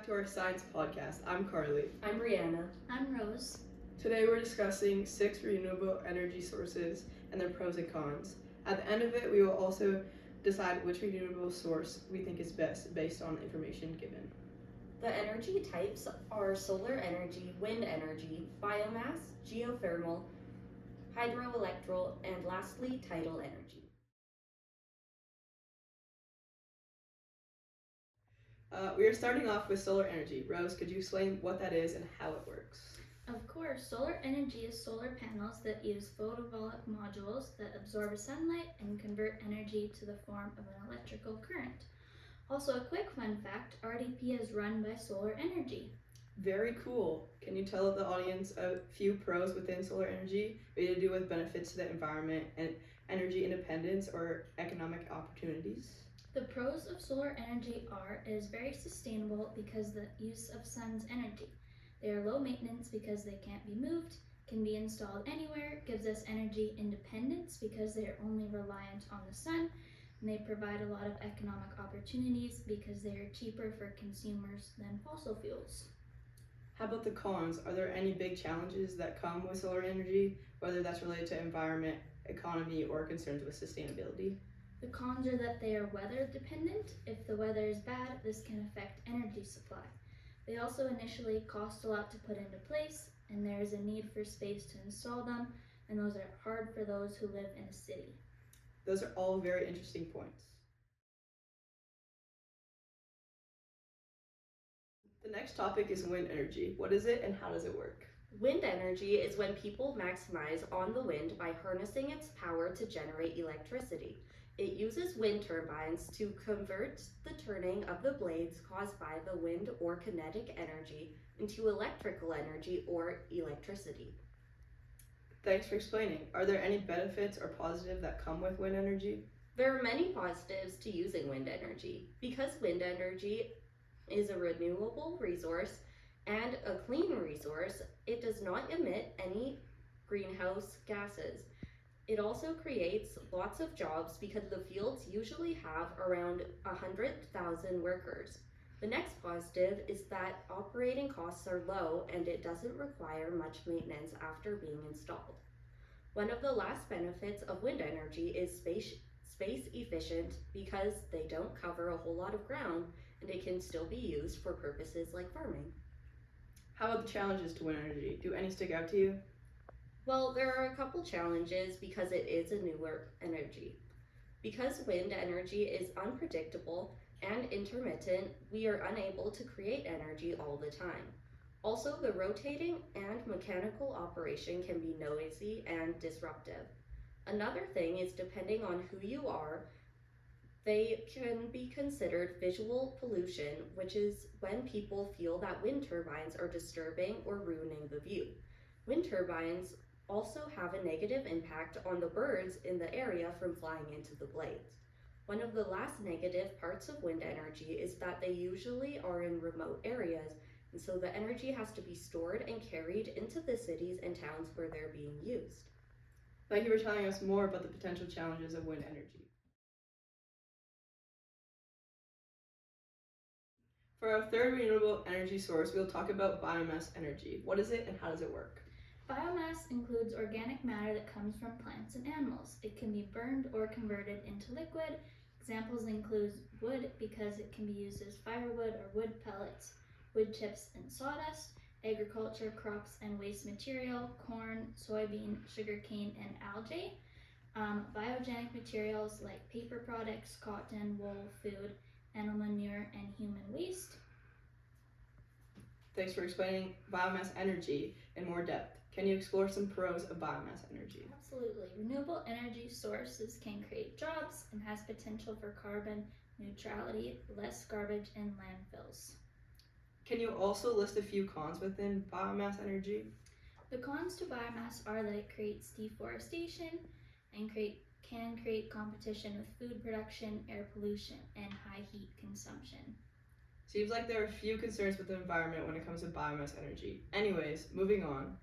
back to our science podcast. I'm Carly. I'm Brianna. I'm Rose. Today we're discussing 6 renewable energy sources and their pros and cons. At the end of it, we will also decide which renewable source we think is best based on the information given. The energy types are solar energy, wind energy, biomass, geothermal, hydroelectric, and lastly, tidal energy. We are starting off with solar energy. Rose, could you explain what that is and how it works? Of course, solar energy is solar panels that use photovoltaic modules that absorb sunlight and convert energy to the form of an electrical current. Also, a quick fun fact, RDP is run by solar energy. Very cool. Can you tell the audience a few pros within solar energy, maybe to do with benefits to the environment and energy independence or economic opportunities? The pros of solar energy are it is very sustainable because the use of sun's energy. They are low maintenance because they can't be moved, can be installed anywhere, gives us energy independence because they are only reliant on the sun, and they provide a lot of economic opportunities because they are cheaper for consumers than fossil fuels. How about the cons? Are there any big challenges that come with solar energy, whether that's related to environment, economy, or concerns with sustainability? The cons are that they are weather dependent. If the weather is bad, this can affect energy supply. They also initially cost a lot to put into place, and there is a need for space to install them, and those are hard for those who live in a city. Those are all very interesting points. The next topic is wind energy. What is it and how does it work? Wind energy is when people maximize on the wind by harnessing its power to generate electricity. It uses wind turbines to convert the turning of the blades caused by the wind or kinetic energy into electrical energy or electricity. Thanks for explaining. Are there any benefits or positives that come with wind energy? There are many positives to using wind energy. Because wind energy is a renewable resource and a clean resource, it does not emit any greenhouse gases. It also creates lots of jobs because the fields usually have around 100,000 workers. The next positive is that operating costs are low and it doesn't require much maintenance after being installed. One of the last benefits of wind energy is space efficient because they don't cover a whole lot of ground and it can still be used for purposes like farming. How about the challenges to wind energy? Do any stick out to you? Well, there are a couple challenges because it is a newer energy. Because wind energy is unpredictable and intermittent, we are unable to create energy all the time. Also, the rotating and mechanical operation can be noisy and disruptive. Another thing is depending on who you are, they can be considered visual pollution, which is when people feel that wind turbines are disturbing or ruining the view. Wind turbines also have a negative impact on the birds in the area from flying into the blades. One of the last negative parts of wind energy is that they usually are in remote areas, and so the energy has to be stored and carried into the cities and towns where they're being used. Thank you for telling us more about the potential challenges of wind energy. For our third renewable energy source, we'll talk about biomass energy. What is it and how does it work? Biomass includes organic matter that comes from plants and animals. It can be burned or converted into liquid. Examples include wood because it can be used as firewood or wood pellets, wood chips and sawdust, agriculture, crops and waste material, corn, soybean, sugarcane, and algae. Biogenic materials like paper products, cotton, wool, food, animal manure, and human waste. Thanks for explaining biomass energy in more depth. Can you explore some pros of biomass energy? Absolutely. Renewable energy sources can create jobs and has potential for carbon neutrality, less garbage in landfills. Can you also list a few cons within biomass energy? The cons to biomass are that it creates deforestation and can create competition with food production, air pollution, and high heat consumption. Seems like there are a few concerns with the environment when it comes to biomass energy. Anyways, moving on.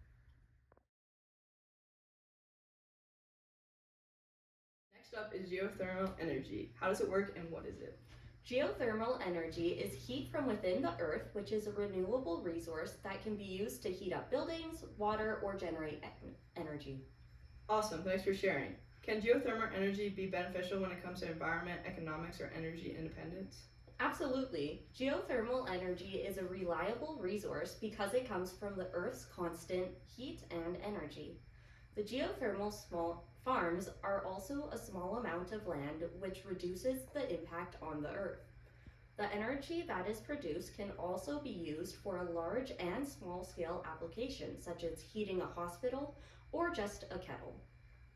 Next up is geothermal energy. How does it work and what is it? Geothermal energy is heat from within the earth, which is a renewable resource that can be used to heat up buildings, water, or generate energy. Awesome, thanks for sharing. Can geothermal energy be beneficial when it comes to environment, economics, or energy independence? Absolutely. Geothermal energy is a reliable resource because it comes from the Earth's constant heat and energy. The geothermal small farms are also a small amount of land which reduces the impact on the Earth. The energy that is produced can also be used for a large and small scale application, such as heating a hospital or just a kettle.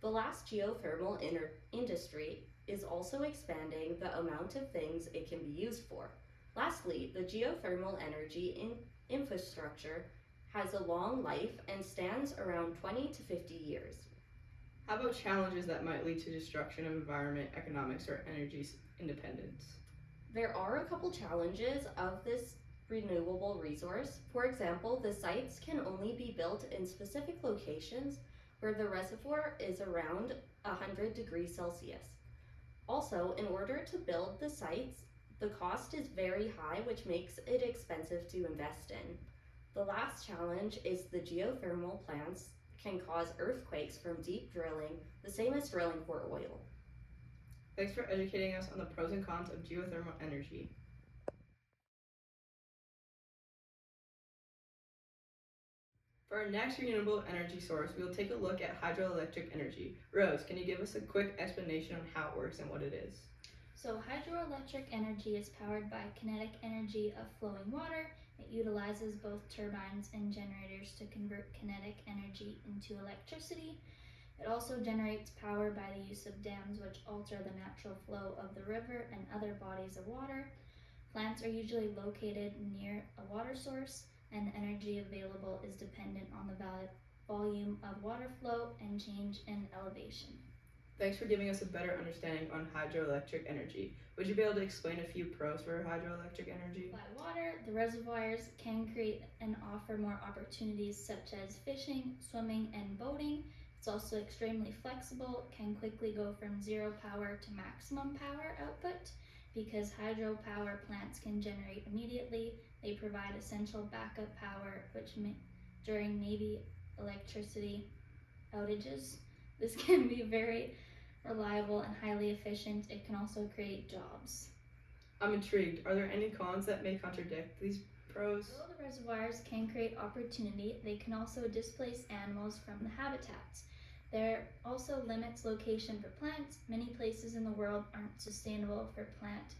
The last geothermal industry is also expanding the amount of things it can be used for. Lastly, the geothermal energy infrastructure has a long life and stands around 20 to 50 years. How about challenges that might lead to destruction of environment, economics, or energy independence? There are a couple challenges of this renewable resource. For example, the sites can only be built in specific locations where the reservoir is around 100 degrees Celsius. Also, in order to build the sites, the cost is very high, which makes it expensive to invest in. The last challenge is the geothermal plants can cause earthquakes from deep drilling, the same as drilling for oil. Thanks for educating us on the pros and cons of geothermal energy. For our next renewable energy source, we will take a look at hydroelectric energy. Rose, can you give us a quick explanation on how it works and what it is? So hydroelectric energy is powered by kinetic energy of flowing water. It utilizes both turbines and generators to convert kinetic energy into electricity. It also generates power by the use of dams, which alter the natural flow of the river and other bodies of water. Plants are usually located near a water source, and energy available is dependent on the volume of water flow and change in elevation. Thanks for giving us a better understanding on hydroelectric energy. Would you be able to explain a few pros for hydroelectric energy? By water, the reservoirs can create and offer more opportunities such as fishing, swimming, and boating. It's also extremely flexible, can quickly go from zero power to maximum power output. Because hydropower plants can generate immediately, they provide essential backup power, which during maybe electricity outages, this can be very reliable and highly efficient. It can also create jobs. I'm intrigued. Are there any cons that may contradict these pros? Although the reservoirs can create opportunity, they can also displace animals from the habitats. There also limits location for plants. Many places in the world aren't sustainable for plant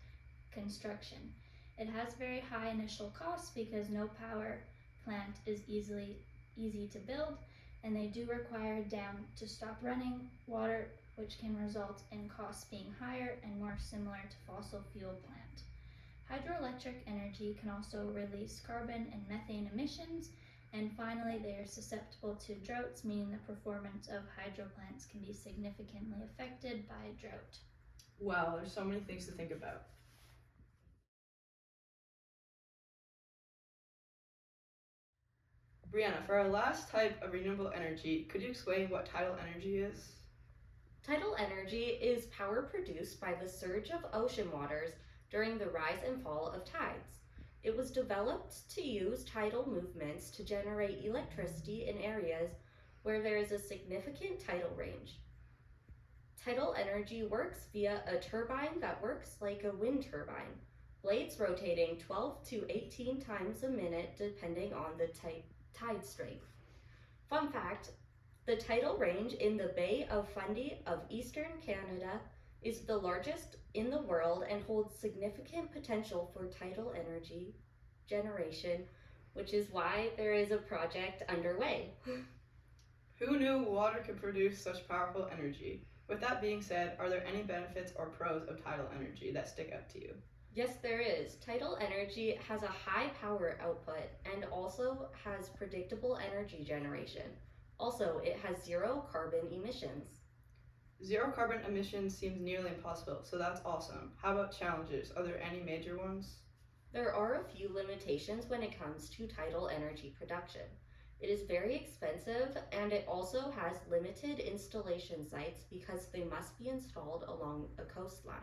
construction. It has very high initial costs because no power plant is easy to build, and they do require a dam to stop running water, which can result in costs being higher and more similar to fossil fuel plant. Hydroelectric energy can also release carbon and methane emissions. And finally, they are susceptible to droughts, meaning the performance of hydro plants can be significantly affected by a drought. Wow, there's so many things to think about. Brianna, for our last type of renewable energy, could you explain what tidal energy is? Tidal energy is power produced by the surge of ocean waters during the rise and fall of tides. It was developed to use tidal movements to generate electricity in areas where there is a significant tidal range. Tidal energy works via a turbine that works like a wind turbine, blades rotating 12 to 18 times a minute depending on the tide strength. Fun fact, the tidal range in the Bay of Fundy of eastern Canada is the largest in the world and holds significant potential for tidal energy generation, which is why there is a project underway. Who knew water could produce such powerful energy? With that being said, are there any benefits or pros of tidal energy that stick out to you? Yes, there is. Tidal energy has a high power output and also has predictable energy generation. Also, it has zero carbon emissions. Zero carbon emissions seems nearly impossible, so that's awesome. How about challenges? Are there any major ones? There are a few limitations when it comes to tidal energy production. It is very expensive and it also has limited installation sites because they must be installed along a coastline.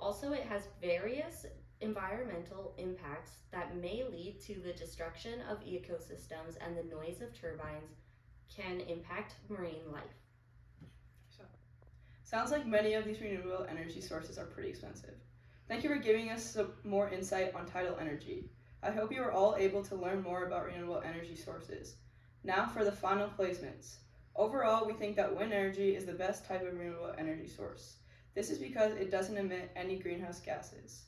Also, it has various environmental impacts that may lead to the destruction of ecosystems, and the noise of turbines can impact marine life. Sounds like many of these renewable energy sources are pretty expensive. Thank you for giving us some more insight on tidal energy. I hope you are all able to learn more about renewable energy sources. Now for the final placements. Overall, we think that wind energy is the best type of renewable energy source. This is because it doesn't emit any greenhouse gases.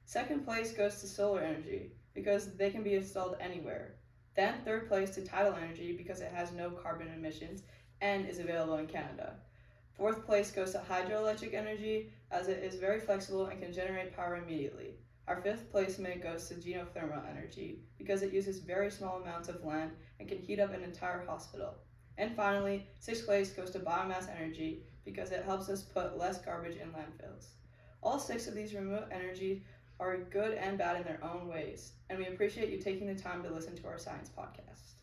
Second place goes to solar energy because they can be installed anywhere. Then third place to tidal energy because it has no carbon emissions and is available in Canada. Fourth place goes to hydroelectric energy as it is very flexible and can generate power immediately. Our fifth placement goes to geothermal energy because it uses very small amounts of land and can heat up an entire hospital. And finally, sixth place goes to biomass energy because it helps us put less garbage in landfills. All six of these renewable energy are good and bad in their own ways, and we appreciate you taking the time to listen to our science podcast.